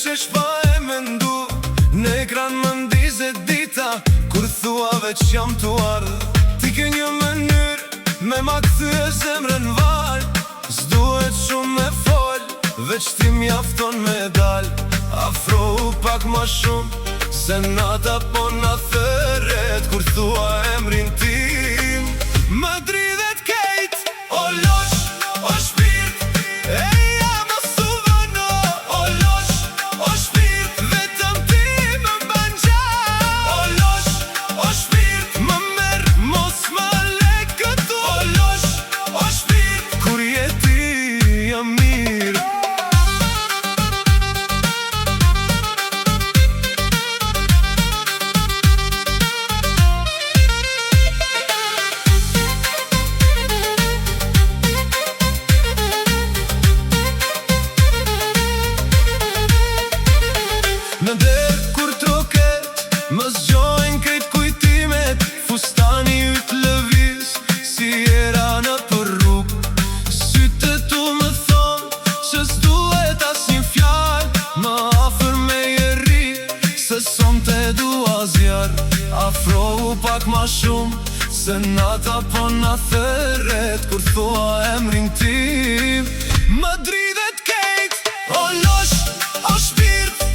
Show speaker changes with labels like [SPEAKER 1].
[SPEAKER 1] Që shpa e mendu, në ekran më ndize dita, kur thua veç jam tu ardhë. Ti ke një mënyrë me ma këthyë zemrën val, s'duhet shumë me fol, veç ti mjafton me dal. Afrohu pak ma shumë, se nata po na thëret, kur thua emrin tim. Më dridhet kejt, o losh, o shpirt, në derë kur troket, më zgjojnë krejt kujtimet, fustani yt lëviz, si era në për rrug. Sytë tu më thonë, që s'duhet as një fjall, më afer me jeri, se son te dua zjar. Afrohu pak ma shumë, se nata po na thëret, kur thua emrin tim. Më dridhet kejt, o losh, o shpirt,